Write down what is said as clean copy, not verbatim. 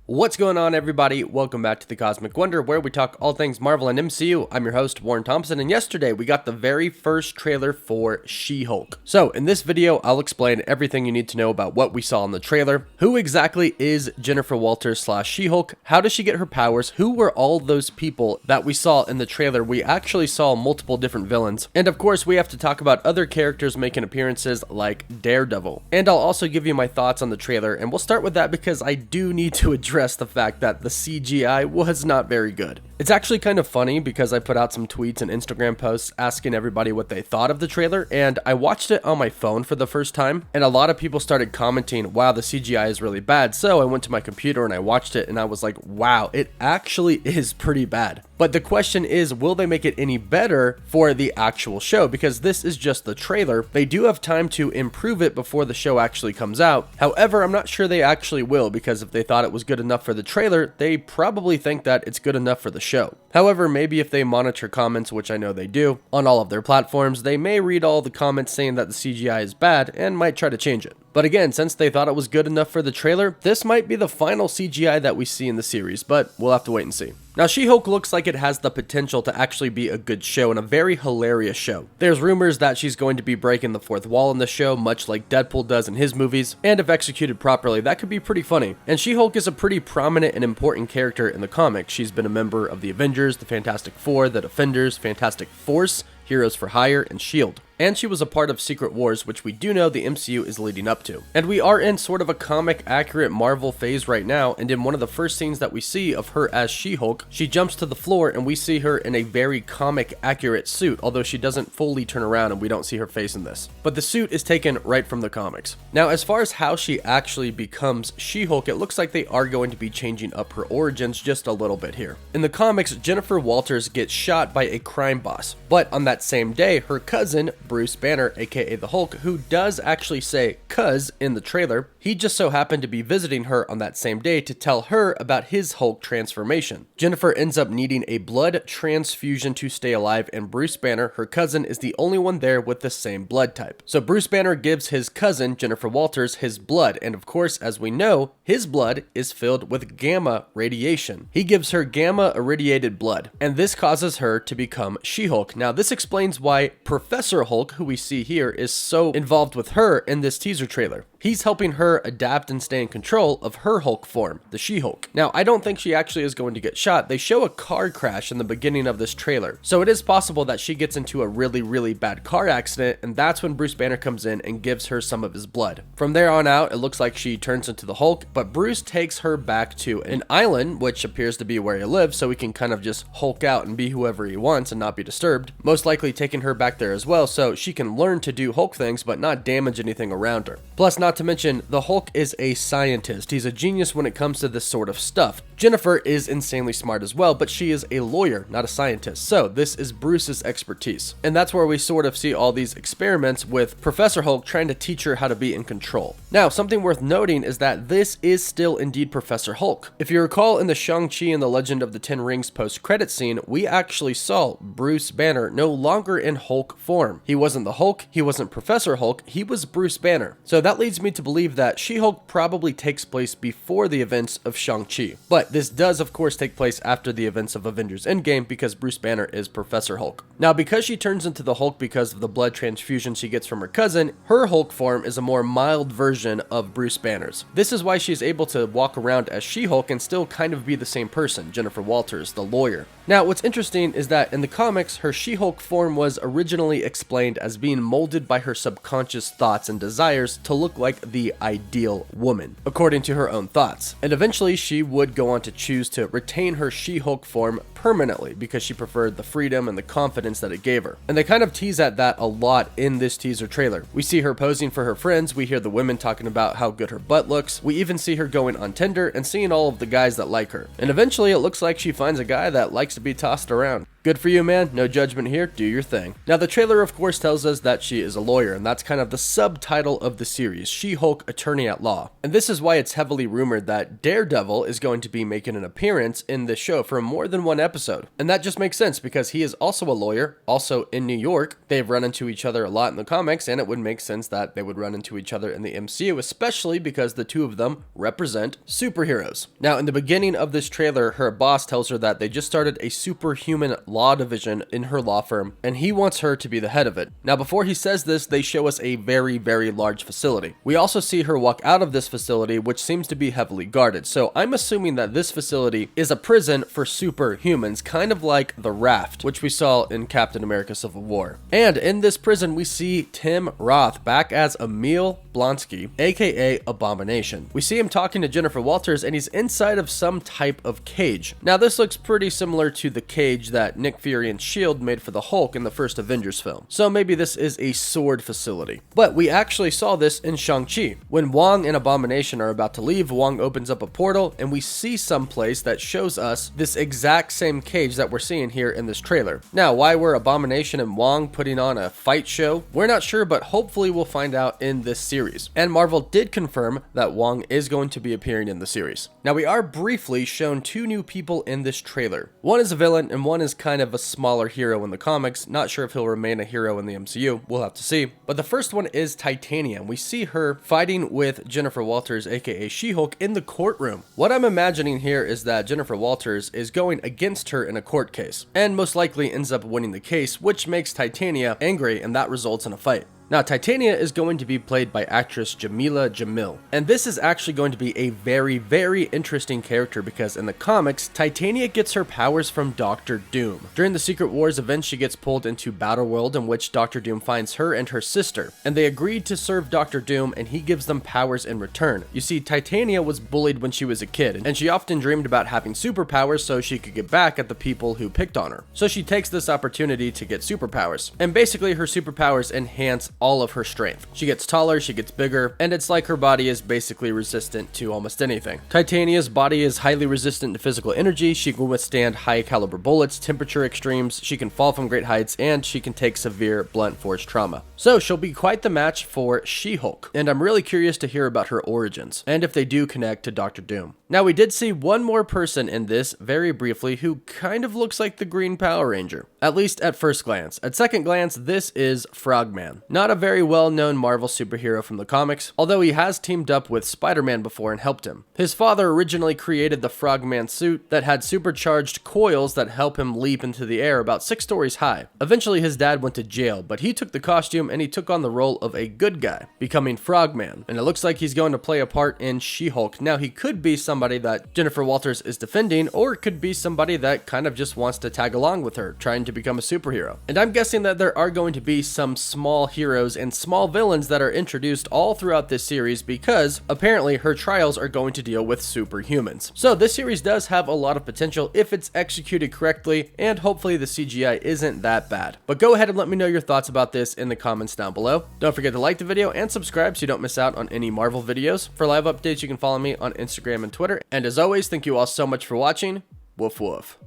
What's going on, everybody? Welcome back to the Cosmic Wonder, where we talk all things Marvel and MCU. I'm your host, Warren Thompson, and yesterday we got the very first trailer for She-Hulk. So in this video, I'll explain everything you need to know about what we saw in the trailer. Who exactly is Jennifer Walters / She-Hulk? How does she get her powers? Who were all those people that we saw in the trailer? We actually saw multiple different villains. And of course, we have to talk about other characters making appearances like Daredevil. And I'll also give you my thoughts on the trailer, and we'll start with that because I do need to address the fact that the CGI was not very good. It's actually kind of funny because I put out some tweets and Instagram posts asking everybody what they thought of the trailer, and I watched it on my phone for the first time, and a lot of people started commenting, wow, the CGI is really bad. So I went to my computer and I watched it and I was like, wow, it actually is pretty bad. But the question is, will they make it any better for the actual show? Because this is just the trailer. They do have time to improve it before the show actually comes out. However, I'm not sure they actually will, because if they thought it was good enough for the trailer, they probably think that it's good enough for the show. However, maybe if they monitor comments, which I know they do, on all of their platforms, they may read all the comments saying that the CGI is bad and might try to change it. But again, since they thought it was good enough for the trailer, this might be the final CGI that we see in the series, but we'll have to wait and see. Now, She-Hulk looks like it has the potential to actually be a good show and a very hilarious show. There's rumors that she's going to be breaking the fourth wall in the show, much like Deadpool does in his movies, and if executed properly, that could be pretty funny. And She-Hulk is a pretty prominent and important character in the comics. She's been a member of the Avengers, the Fantastic Four, the Defenders, Fantastic Force, Heroes for Hire, and S.H.I.E.L.D. And she was a part of Secret Wars, which we do know the MCU is leading up to. And we are in sort of a comic-accurate Marvel phase right now, and in one of the first scenes that we see of her as She-Hulk, she jumps to the floor and we see her in a very comic-accurate suit, although she doesn't fully turn around and we don't see her face in this. But the suit is taken right from the comics. Now, as far as how she actually becomes She-Hulk, it looks like they are going to be changing up her origins just a little bit here. In the comics, Jennifer Walters gets shot by a crime boss, but on that same day, her cousin, Bruce Banner, aka the Hulk, who does actually say "cuz" in the trailer, he just so happened to be visiting her on that same day to tell her about his Hulk transformation. Jennifer ends up needing a blood transfusion to stay alive, and Bruce Banner, her cousin, is the only one there with the same blood type. So Bruce Banner gives his cousin, Jennifer Walters, his blood, and of course, as we know, his blood is filled with gamma radiation. He gives her gamma irradiated blood, and this causes her to become She-Hulk. Now, this explains why Professor Hulk, who we see here, is so involved with her in this teaser trailer. He's helping her adapt and stay in control of her Hulk form, the She-Hulk. Now, I don't think she actually is going to get shot. They show a car crash in the beginning of this trailer, so it is possible that she gets into a really bad car accident, and that's when Bruce Banner comes in and gives her some of his blood. From there on out, it looks like she turns into the Hulk, but Bruce takes her back to an island, which appears to be where he lives, so he can kind of just Hulk out and be whoever he wants and not be disturbed. Most likely taking her back there as well, so she can learn to do Hulk things but not damage anything around her. Plus, not to mention, the Hulk is a scientist. He's a genius when it comes to this sort of stuff. Jennifer is insanely smart as well, but she is a lawyer, not a scientist. So this is Bruce's expertise. And that's where we sort of see all these experiments with Professor Hulk trying to teach her how to be in control. Now, something worth noting is that this is still indeed Professor Hulk. If you recall, in the Shang-Chi and the Legend of the Ten Rings post-credit scene, we actually saw Bruce Banner no longer in Hulk form. He wasn't the Hulk, he wasn't Professor Hulk, he was Bruce Banner. So that leads me to believe that She-Hulk probably takes place before the events of Shang-Chi. But this does, of course, take place after the events of Avengers Endgame because Bruce Banner is Professor Hulk. Now, because she turns into the Hulk because of the blood transfusion she gets from her cousin, her Hulk form is a more mild version of Bruce Banner's. This is why she's able to walk around as She-Hulk and still kind of be the same person, Jennifer Walters, the lawyer. Now, what's interesting is that in the comics, her She-Hulk form was originally explained as being molded by her subconscious thoughts and desires to look like the ideal woman, according to her own thoughts. And eventually, she would go on to choose to retain her She-Hulk form permanently because she preferred the freedom and the confidence that it gave her. And they kind of tease at that a lot in this teaser trailer. We see her posing for her friends, we hear the women talking about how good her butt looks, we even see her going on Tinder and seeing all of the guys that like her. And eventually, it looks like she finds a guy that likes to be tossed around. Good for you, man. No judgment here. Do your thing. Now, the trailer, of course, tells us that she is a lawyer, and that's kind of the subtitle of the series, She-Hulk Attorney at Law. And this is why it's heavily rumored that Daredevil is going to be making an appearance in this show for more than one episode. And that just makes sense because he is also a lawyer, also in New York. They've run into each other a lot in the comics, and it would make sense that they would run into each other in the MCU, especially because the two of them represent superheroes. Now, in the beginning of this trailer, her boss tells her that they just started a superhuman law division in her law firm, and he wants her to be the head of it. Now, before he says this, they show us a very, very large facility. We also see her walk out of this facility, which seems to be heavily guarded. So I'm assuming that this facility is a prison for superhumans, kind of like the Raft, which we saw in Captain America Civil War. And in this prison, we see Tim Roth back as Emil Blonsky, aka Abomination. We see him talking to Jennifer Walters, and he's inside of some type of cage. Now, this looks pretty similar to the cage that Nick Fury and S.H.I.E.L.D. made for the Hulk in the first Avengers film. So maybe this is a sword facility. But we actually saw this in Shang-Chi. When Wong and Abomination are about to leave, Wong opens up a portal, and we see someplace that shows us this exact same cage that we're seeing here in this trailer. Now, why were Abomination and Wong putting on a fight show? We're not sure, but hopefully we'll find out in this series. And Marvel did confirm that Wong is going to be appearing in the series. Now, we are briefly shown two new people in this trailer. One is a villain, and one is kind of a smaller hero in the comics. Not sure if he'll remain a hero in the MCU. We'll have to see. But the first one is Titania. We see her fighting with Jennifer Walters, aka She-Hulk, in the courtroom. What I'm imagining here is that Jennifer Walters is going against her in a court case, and most likely ends up winning the case, which makes Titania angry, and that results in a fight. Now, Titania is going to be played by actress Jamila Jamil, and this is actually going to be a very, very interesting character because in the comics, Titania gets her powers from Doctor Doom. During the Secret Wars event, she gets pulled into Battleworld, in which Doctor Doom finds her and her sister, and they agreed to serve Doctor Doom, and he gives them powers in return. You see, Titania was bullied when she was a kid, and she often dreamed about having superpowers so she could get back at the people who picked on her. So she takes this opportunity to get superpowers, and basically her superpowers enhance all of her strength. She gets taller, she gets bigger, and it's like her body is basically resistant to almost anything. Titania's body is highly resistant to physical energy. She can withstand high caliber bullets, temperature extremes, she can fall from great heights, and she can take severe blunt force trauma. So she'll be quite the match for She-Hulk, and I'm really curious to hear about her origins, and if they do connect to Doctor Doom. Now, we did see one more person in this very briefly who kind of looks like the Green Power Ranger, at least at first glance. At second glance, this is Frogman. Not a very well-known Marvel superhero from the comics, although he has teamed up with Spider-Man before and helped him. His father originally created the Frogman suit that had supercharged coils that help him leap into the air about 6 stories high. Eventually, his dad went to jail, but he took the costume and he took on the role of a good guy, becoming Frogman, and it looks like he's going to play a part in She-Hulk. Now, he could be somebody that Jennifer Walters is defending, or it could be somebody that kind of just wants to tag along with her, trying to become a superhero. And I'm guessing that there are going to be some small heroes and small villains that are introduced all throughout this series because apparently her trials are going to deal with superhumans. So this series does have a lot of potential if it's executed correctly, and hopefully the CGI isn't that bad. But go ahead and let me know your thoughts about this in the comments down below. Don't forget to like the video and subscribe so you don't miss out on any Marvel videos. For live updates, you can follow me on Instagram and Twitter. And as always, thank you all so much for watching. Woof woof.